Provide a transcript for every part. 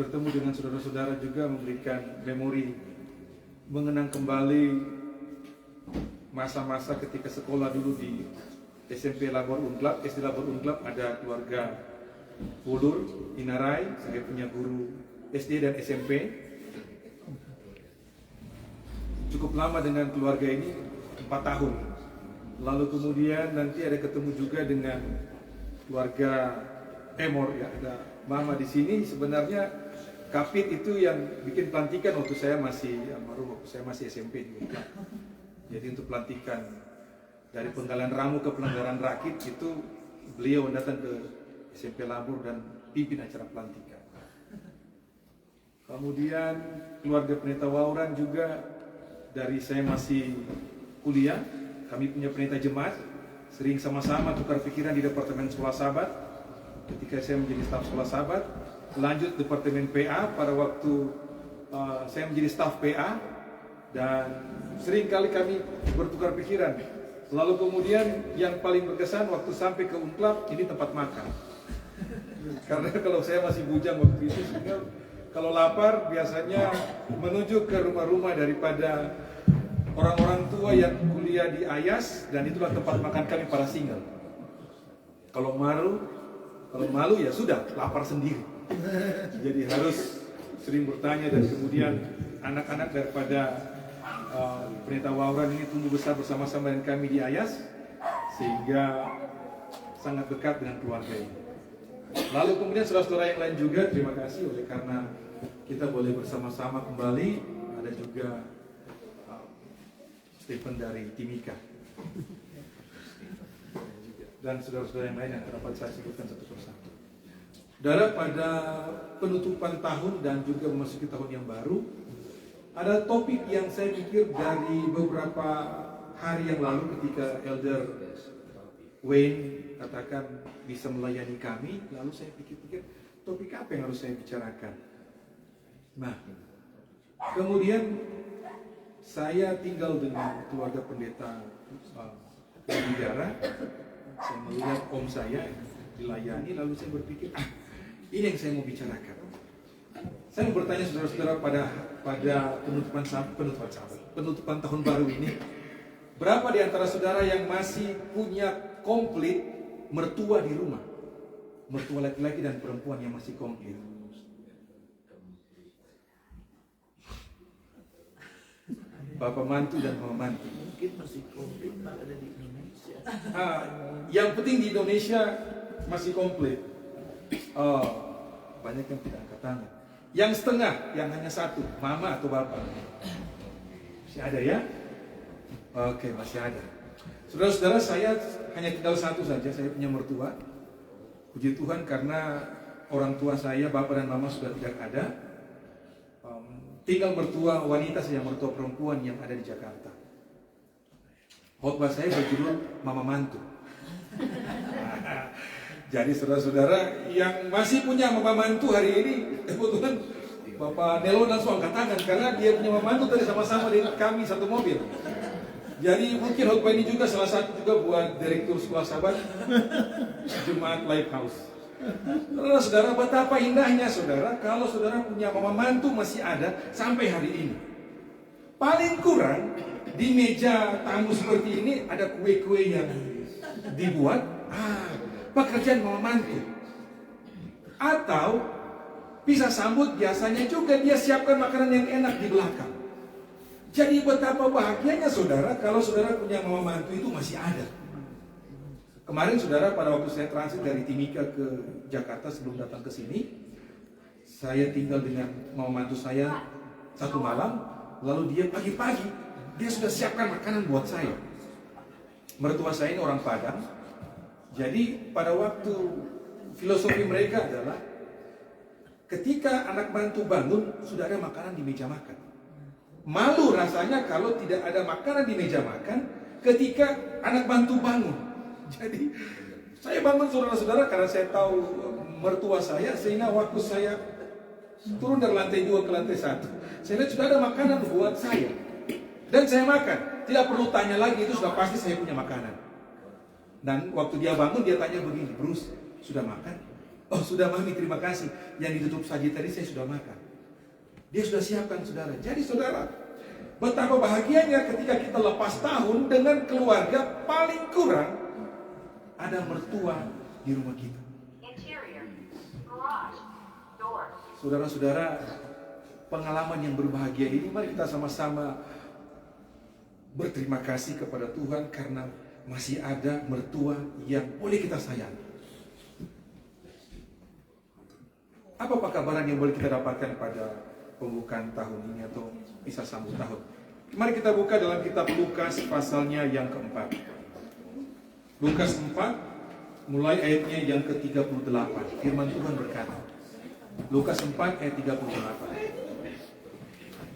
bertemu dengan saudara-saudara juga memberikan memori, mengenang kembali masa-masa ketika sekolah dulu di SMP Labor Unklap, SD Labor Unklap. Ada keluarga Bulur, Inarai, saya punya guru SD dan SMP. Cukup lama dengan keluarga ini, 4 tahun. Lalu kemudian nanti ada ketemu juga dengan keluarga Emor, ya, ada mama di sini. Sebenarnya Kapit itu yang bikin pelantikan waktu saya masih SMP juga. Jadi untuk pelantikan dari penggalan ramu ke pelanggaran rakit itu beliau datang ke SMP Labur dan pimpin acara pelantikan. Kemudian keluarga Pendeta Wauran juga dari saya masih kuliah, kami punya pendeta jemaat, sering sama-sama tukar pikiran di Departemen Sekolah Sahabat. Ketika saya menjadi staf Sekolah Sahabat, lanjut Departemen PA pada waktu saya menjadi staf PA, dan sering kali kami bertukar pikiran. Lalu kemudian yang paling berkesan waktu sampai ke Unklap, ini tempat makan. Karena kalau saya masih bujang waktu itu, sehingga kalau lapar biasanya menuju ke rumah-rumah daripada orang-orang tua yang kuliah di Ayas, dan itulah tempat makan kami para single. Kalau malu ya sudah, lapar sendiri. Jadi harus sering bertanya, dan kemudian anak-anak daripada Pendeta Wauran ini tumbuh besar bersama-sama dengan kami di Ayas, sehingga sangat dekat dengan keluarga ini. Lalu kemudian saudara-saudara yang lain juga, terima kasih oleh karena kita boleh bersama-sama kembali. Ada juga Stephen dari Timika dan saudara-saudara yang lain yang dapat saya sebutkan satu persatu. Saudara, pada penutupan tahun dan juga memasuki tahun yang baru, ada topik yang saya pikir dari beberapa hari yang lalu ketika Elder Wayne katakan bisa melayani kami, lalu saya pikir-pikir topik apa yang harus saya bicarakan. Nah, kemudian saya tinggal dengan keluarga pendeta negara. Saya melihat om saya dilayani, lalu saya berpikir, ini yang saya mau bicarakan. Saya mau bertanya saudara-saudara pada penutupan tahun baru ini, berapa di antara saudara yang masih punya komplit mertua di rumah? Mertua laki-laki dan perempuan yang masih komplit. Bapak mantu dan mama mantu. Mungkin masih komplit ada di Indonesia. Yang penting di Indonesia masih komplit. Oh, banyak yang tidak angkat tangan. Yang setengah, yang hanya satu, mama atau bapak. Masih ada ya? Oke, masih ada. Saudara-saudara, saya hanya tinggal satu saja, saya punya mertua. Puji Tuhan karena orang tua saya, bapak dan mama sudah tidak ada. Tinggal mertua wanita saja, mertua perempuan yang ada di Jakarta. Khotbah saya berjudul Mama Mantu. Jadi saudara-saudara yang masih punya mama mantu hari ini, kebetulan Bapak Nelo langsung angkat tangan karena dia punya mama mantu tadi sama-sama dengan kami satu mobil. Jadi mungkin khotbah ini juga salah satu juga buat direktur sekolah sahabat Jemaat Lighthouse. Saudara, betapa indahnya saudara kalau saudara punya mama mantu masih ada sampai hari ini. Paling kurang di meja tamu seperti ini ada kue-kue yang dibuat. Pekerjaan mama mantu. Atau bisa sambut, biasanya juga dia siapkan makanan yang enak di belakang. Jadi betapa bahagianya saudara kalau saudara punya mama mantu itu masih ada. Kemarin saudara, pada waktu saya transit dari Timika ke Jakarta sebelum datang ke sini, saya tinggal dengan mama mantu saya satu malam. Lalu dia pagi-pagi dia sudah siapkan makanan buat saya. Mertua saya ini orang Padang. Jadi pada waktu filosofi mereka adalah ketika anak mantu bangun sudah ada makanan di meja makan. Malu rasanya kalau tidak ada makanan di meja makan ketika anak mantu bangun. Jadi saya bangun saudara-saudara karena saya tahu mertua saya, sehingga waktu saya turun dari lantai 2 ke lantai 1, saya lihat sudah ada makanan buat saya. Dan saya makan, tidak perlu tanya lagi, itu sudah pasti saya punya makanan. Dan waktu dia bangun dia tanya begini, Bruce, sudah makan? Oh sudah Mami, terima kasih. Yang ditutup saji tadi saya sudah makan. Dia sudah siapkan saudara. Jadi saudara, betapa bahagianya ketika kita lepas tahun dengan keluarga, paling kurang ada mertua di rumah kita. Saudara-saudara, pengalaman yang berbahagia ini, mari kita sama-sama berterima kasih kepada Tuhan karena masih ada mertua yang boleh kita sayangi. Apa kabaran yang boleh kita dapatkan pada pembukaan tahun ini atau bisa sambut tahun? Mari kita buka dalam kitab Lukas pasalnya yang keempat. Lukas 4 mulai ayatnya yang ke-38. Firman Tuhan berkata, Lukas 4 ayat 38.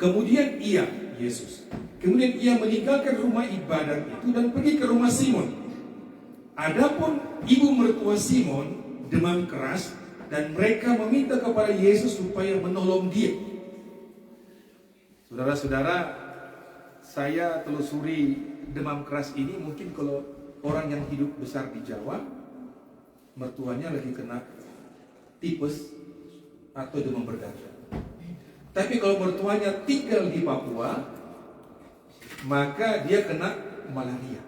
Kemudian Yesus meninggalkan rumah ibadat itu dan pergi ke rumah Simon. Adapun ibu mertua Simon demam keras dan mereka meminta kepada Yesus supaya menolong dia. Saudara-saudara, saya telusuri demam keras ini, mungkin kalau orang yang hidup besar di Jawa, mertuanya lagi kena tipes atau demam berdarah. Tapi kalau mertuanya tinggal di Papua, maka dia kena malaria.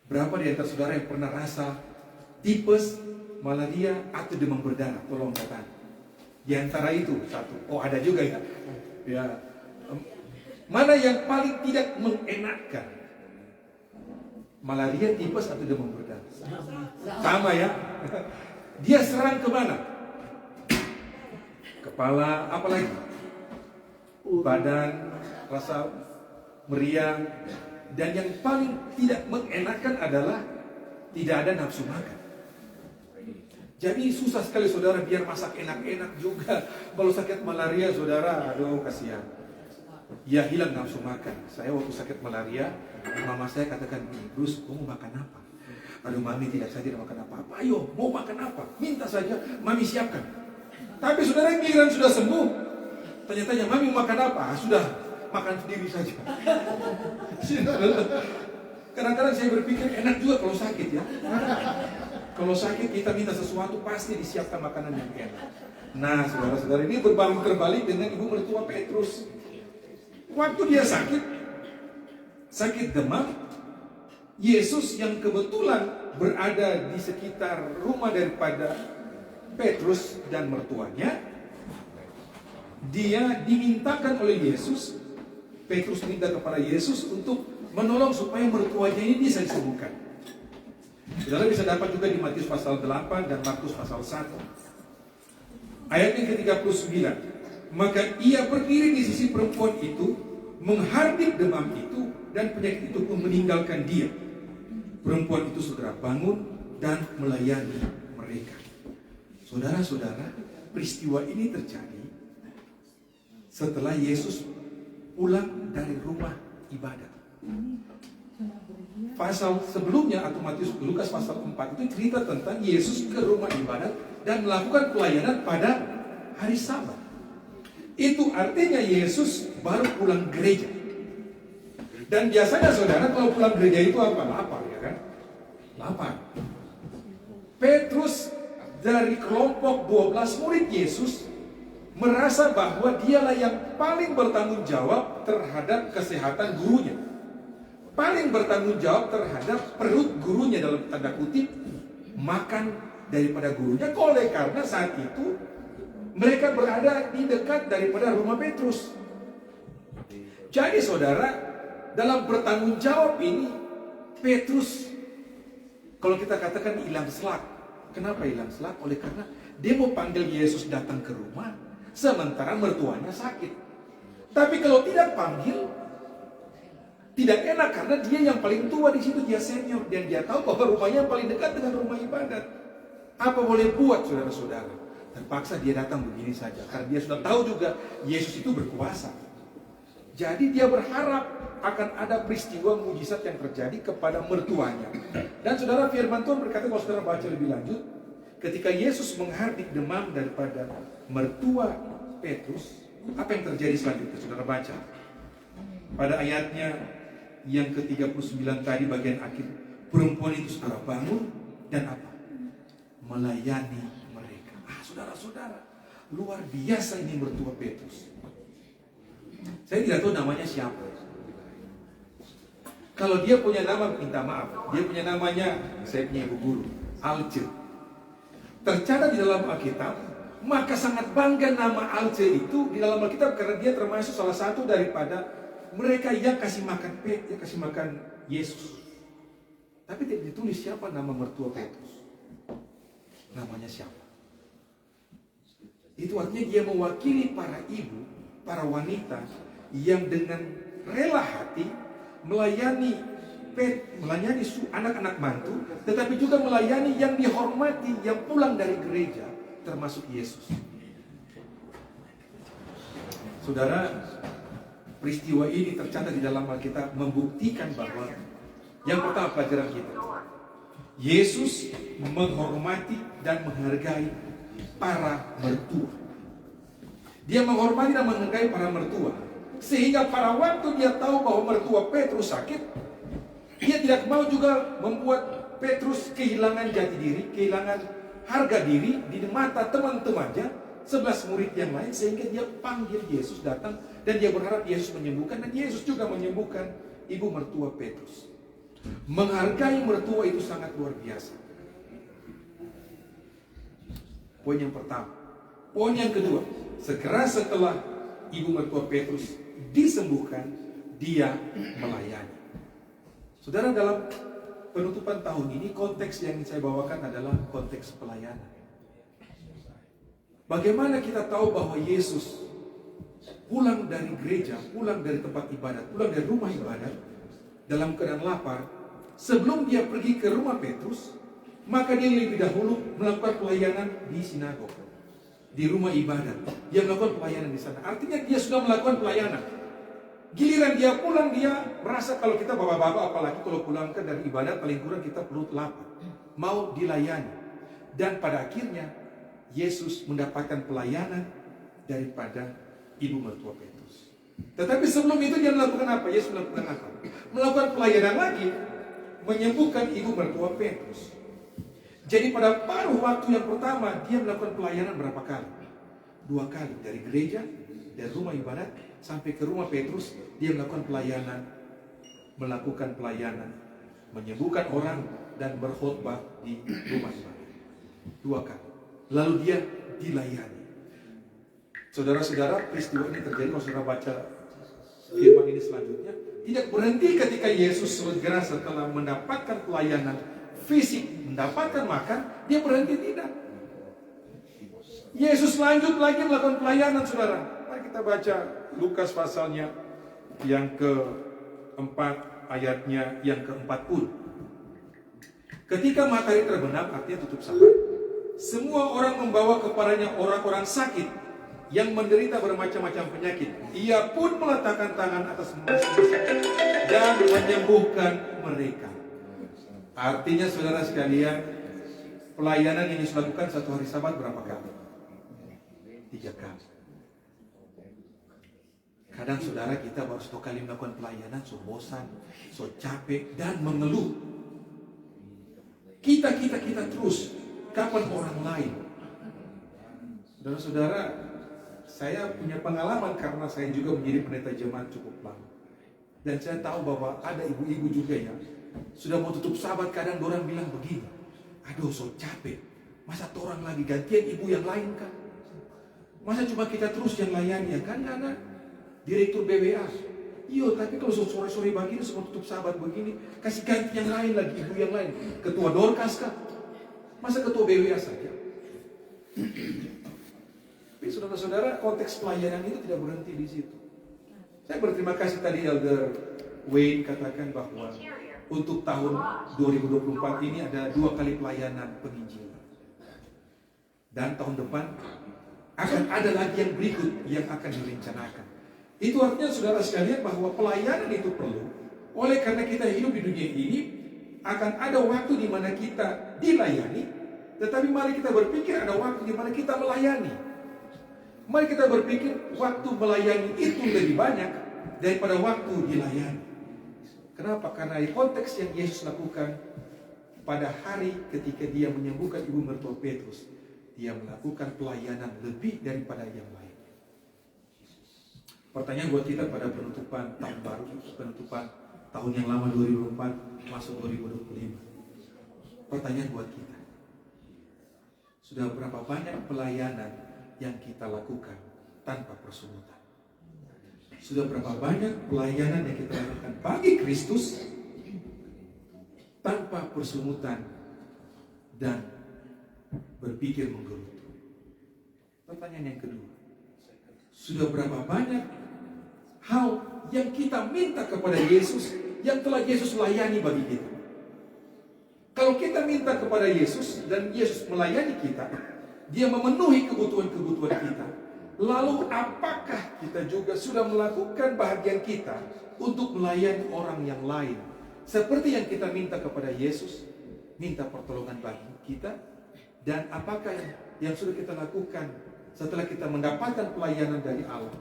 Berapa di antara saudara yang pernah rasa tipes, malaria, atau demam berdarah? Tolong katakan. Di antara itu satu. Oh ada juga ya. Ya. Mana yang paling tidak mengenakkan? Malaria, tipes, atau demam berdarah? Sama ya. Dia serang ke mana? Kepala, apalagi? Badan, rasa meriang. Dan yang paling tidak mengenakkan adalah tidak ada nafsu makan. Jadi susah sekali saudara biar masak enak-enak juga. Kalau sakit malaria saudara, aduh kasihan. Ya hilang nafsu makan. Saya waktu sakit malaria, mama saya katakan, Bruce, kamu makan apa? Aduh Mami, saya tidak makan apa-apa. Ayo, mau makan apa? Minta saja, Mami siapkan. Tapi saudara giliran sudah sembuh, tanya-tanya, Mami mau makan apa? Sudah, makan sendiri saja. Kadang-kadang saya berpikir enak juga kalau sakit ya. Kalau sakit kita minta sesuatu pasti disiapkan makanan yang enak. Nah saudara-saudara, ini berbalik terbalik dengan ibu mertua Petrus. Waktu dia sakit demam, Yesus yang kebetulan berada di sekitar rumah daripada Petrus dan mertuanya, dia dimintakan oleh Yesus. Petrus minta kepada Yesus untuk menolong supaya mertuanya ini bisa disembuhkan. Saudara bisa dapat juga di Matius pasal 8 dan Markus pasal 1. Ayat yang ke-39. Maka ia berdiri di sisi perempuan itu, menghardik demam itu, dan penyakit itu pun meninggalkan dia. Perempuan itu segera bangun dan melayani mereka. Saudara-saudara, peristiwa ini terjadi setelah Yesus pulang dari rumah ibadat. Pasal sebelumnya atau Lukas pasal 4 itu cerita tentang Yesus ke rumah ibadat dan melakukan pelayanan pada hari Sabat. Itu artinya Yesus baru pulang gereja. Dan biasanya saudara kalau pulang gereja itu apa? Lapar ya kan? Lapar. Petrus dari kelompok 12 murid Yesus merasa bahwa dialah yang paling bertanggung jawab terhadap kesehatan gurunya. Paling bertanggung jawab terhadap perut gurunya, dalam tanda kutip, makan daripada gurunya. Oleh karena saat itu mereka berada di dekat daripada rumah Petrus. Jadi saudara, dalam bertanggung jawab ini Petrus, kalau kita katakan hilang selak. Kenapa hilang selak? Oleh karena dia mau panggil Yesus datang ke rumah, sementara mertuanya sakit. Tapi kalau tidak panggil, tidak enak karena dia yang paling tua di situ, dia senior dan dia tahu bahwa rumahnya yang paling dekat dengan rumah ibadat. Apa boleh buat saudara-saudara? Terpaksa dia datang begini saja karena dia sudah tahu juga Yesus itu berkuasa. Jadi dia berharap akan ada peristiwa mujizat yang terjadi kepada mertuanya. Dan saudara, firman Tuhan berkata, kalau saudara baca lebih lanjut, ketika Yesus menghardik demam daripada mertua Petrus, apa yang terjadi selanjutnya? Saudara baca pada ayatnya yang ke-39 tadi bagian akhir, perempuan itu segera bangun dan apa? melayani mereka. Saudara-saudara, luar biasa ini mertua Petrus. Saya tidak tahu namanya siapa. Kalau dia punya nama, minta maaf. Dia punya namanya, saya punya ibu guru, Alce. Tercatat di dalam Alkitab, maka sangat bangga nama Alce itu di dalam Alkitab karena dia termasuk salah satu daripada mereka yang kasih makan Yesus. Tapi tidak ditulis siapa nama mertua Petrus. Namanya siapa? Itu artinya dia mewakili para ibu, para wanita yang dengan rela hati melayani anak-anak mantu, tetapi juga melayani yang dihormati, yang pulang dari gereja, termasuk Yesus. Saudara, peristiwa ini tercatat di dalam Alkitab membuktikan bahwa yang pertama pelajaran kita, Yesus menghormati dan menghargai para mertua. Dia menghormati dan menghargai para mertua, sehingga pada waktu dia tahu bahwa mertua Petrus sakit, dia tidak mau juga membuat Petrus kehilangan jati diri, kehilangan harga diri di mata teman-temannya, 11 murid yang lain, sehingga dia panggil Yesus datang dan dia berharap Yesus menyembuhkan, dan Yesus juga menyembuhkan ibu mertua Petrus. Menghargai mertua itu sangat luar biasa. Poin yang pertama. Poin yang kedua, segera setelah ibu mertua Petrus disembuhkan, dia melayani. Saudara, dalam penutupan tahun ini, konteks yang saya bawakan adalah konteks pelayanan. Bagaimana kita tahu bahwa Yesus pulang dari gereja, pulang dari tempat ibadat, pulang dari rumah ibadat dalam keadaan lapar. Sebelum dia pergi ke rumah Petrus, maka dia lebih dahulu melakukan pelayanan di sinagog, di rumah ibadat. Dia melakukan pelayanan di sana. Artinya dia sudah melakukan pelayanan. Giliran dia pulang, dia merasa, kalau kita bapak-bapak apalagi kalau pulang dari ibadat, paling kurang kita perlu lapar, mau dilayani. Dan pada akhirnya Yesus mendapatkan pelayanan daripada ibu mertua Petrus. Tetapi sebelum itu dia melakukan apa? Yesus melakukan apa? Melakukan pelayanan lagi, menyembuhkan ibu mertua Petrus. Jadi pada paruh waktu yang pertama dia melakukan pelayanan berapa kali? 2 kali, dari gereja, dari rumah ibadat sampai ke rumah Petrus. Dia melakukan pelayanan, menyembuhkan orang dan berkhotbah di rumah ibadat 2 kali. Lalu dia dilayani. Saudara-saudara, peristiwa ini terjadi kalau saudara baca firman ini selanjutnya. Tidak berhenti ketika Yesus segera setelah mendapatkan pelayanan fisik, mendapatkan makan, dia berhenti, tidak. Yesus lanjut lagi melakukan pelayanan, saudara. Mari kita baca Lukas pasalnya yang ke-4, ayatnya yang ke-40. Ketika matahari terbenam, artinya tutup sabat, semua orang membawa kepadanya orang-orang sakit yang menderita bermacam-macam penyakit. Ia pun meletakkan tangan atas mereka dan menyembuhkan mereka. Artinya, saudara sekalian, pelayanan yang dilakukan satu hari Sabat berapa kali? 3 kali. Kadang saudara kita baru 1 kali melakukan pelayanan, so bosan, so capek, dan mengeluh. Kita terus, kapan orang lain? Saudara-saudara, saya punya pengalaman karena saya juga menjadi pendeta jemaat cukup lama. Dan saya tahu bahwa ada ibu-ibu juga yang sudah mau tutup sabat, kadang orang bilang begini, aduh so capek, masa orang lagi gantian ibu yang lain kan? Masa cuma kita terus yang layani, ya kan Nana? Direktur BWA. Iya, tapi kalau sore-sore begini semua tutup sabat begini, kasih ganti yang lain lagi, ibu yang lain. Ketua Dorcas kah? Masa ketua BWA saja? Tapi saudara-saudara, konteks pelayanan itu tidak berhenti di situ. Saya berterima kasih tadi Elder Wayne katakan bahwa untuk tahun 2024 ini ada 2 kali pelayanan penginjilan. Dan tahun depan akan ada lagi yang berikut yang akan direncanakan. Itu artinya saudara sekalian bahwa pelayanan itu perlu. Oleh karena kita hidup di dunia ini, akan ada waktu di mana kita dilayani, tetapi mari kita berpikir ada waktu di mana kita melayani. Mari kita berpikir waktu melayani itu lebih banyak daripada waktu dilayani. Kenapa? Karena di konteks yang Yesus lakukan, pada hari ketika dia menyembuhkan ibu mertua Petrus, dia melakukan pelayanan lebih daripada yang lain. Pertanyaan buat kita pada penutupan tahun baru, penutupan tahun yang lama 2004 masuk 2025. Pertanyaan buat kita, sudah berapa banyak pelayanan yang kita lakukan tanpa persungutan? Sudah berapa banyak pelayanan yang kita lakukan bagi Kristus tanpa persungutan dan berpikir menggerutu? Pertanyaan yang kedua, sudah berapa banyak hal yang kita minta kepada Yesus yang telah Yesus layani bagi kita? Kalau kita minta kepada Yesus dan Yesus melayani kita, Dia memenuhi kebutuhan-kebutuhan kita. Lalu apakah kita juga sudah melakukan bahagian kita untuk melayani orang yang lain? Seperti yang kita minta kepada Yesus, minta pertolongan bagi kita. Dan apakah yang sudah kita lakukan setelah kita mendapatkan pelayanan dari Allah,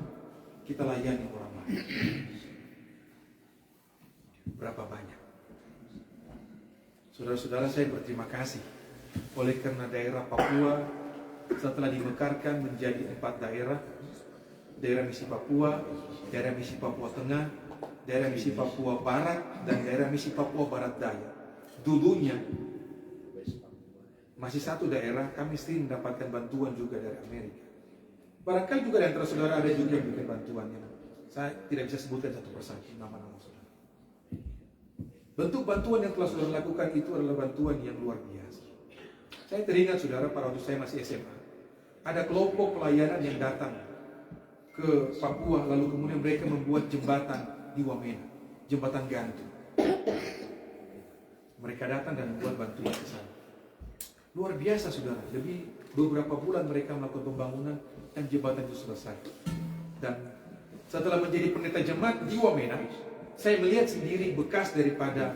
kita layani orang lain? Berapa banyak? Saudara-saudara, saya berterima kasih oleh karena daerah Papua setelah dimekarkan menjadi 4 daerah. Daerah Misi Papua, daerah Misi Papua Tengah, daerah Misi Papua Barat, dan daerah Misi Papua Barat Daya. Dulunya masih satu daerah, kami sering mendapatkan bantuan juga dari Amerika. Barangkali juga di antara saudara ada juga yang berikan bantuan yang saya tidak bisa sebutkan satu persatu nama-nama saudara. Bentuk bantuan yang telah saudara lakukan itu adalah bantuan yang luar biasa. Saya teringat saudara, pada waktu saya masih SMA, ada kelompok pelayanan yang datang ke Papua, lalu kemudian mereka membuat jembatan di Wamena, jembatan gantung. Mereka datang dan membuat bantuan ke sana. Luar biasa saudara, lebih beberapa bulan mereka melakukan pembangunan dan jembatan itu selesai. Dan setelah menjadi pendeta jemaat di Wamena, saya melihat sendiri bekas daripada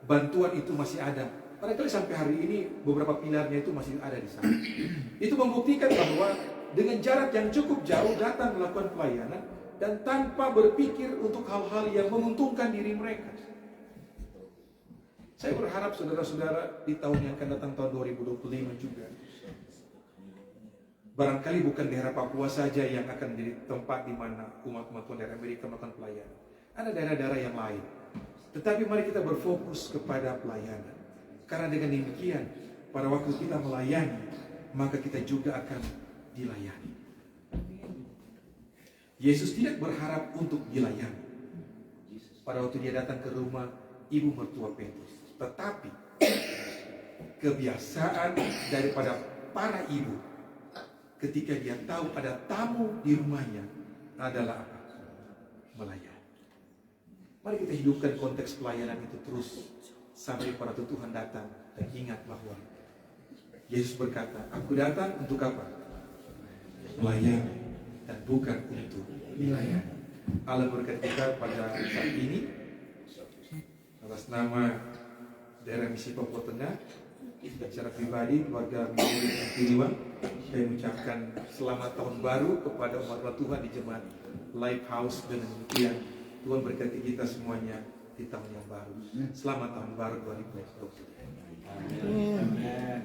bantuan itu masih ada. Barangkali sampai hari ini beberapa pilarnya itu masih ada di sana. Itu membuktikan bahwa dengan jarak yang cukup jauh datang melakukan pelayanan dan tanpa berpikir untuk hal-hal yang menguntungkan diri mereka. Saya berharap saudara-saudara di tahun yang akan datang, tahun 2025 juga, barangkali bukan daerah Papua saja yang akan menjadi tempat di mana umat-umat Tuhan dari Amerika melakukan pelayanan. Ada daerah-daerah yang lain. Tetapi mari kita berfokus kepada pelayanan. Karena dengan demikian, pada waktu kita melayani, maka kita juga akan dilayani. Yesus tidak berharap untuk dilayani pada waktu dia datang ke rumah ibu mertua Petrus. Tetapi kebiasaan daripada para ibu ketika dia tahu ada tamu di rumahnya adalah apa? Melayani. Mari kita hidupkan konteks pelayanan itu terus sampai para Tuhan datang dan ingat bahwa Yesus berkata, aku datang untuk apa? Melayani dan bukan untuk dilayani. Allah berkati kita pada saat ini atas nama daerah Misi Papua Tengah, secara pribadi keluarga Misi Tiliwang, saya mengucapkan selamat tahun baru kepada umat Tuhan di Jemaat Lighthouse. Dengan demikian Tuhan berkati kita semuanya di tahun yang baru. Selamat tahun baru 2020. Amin.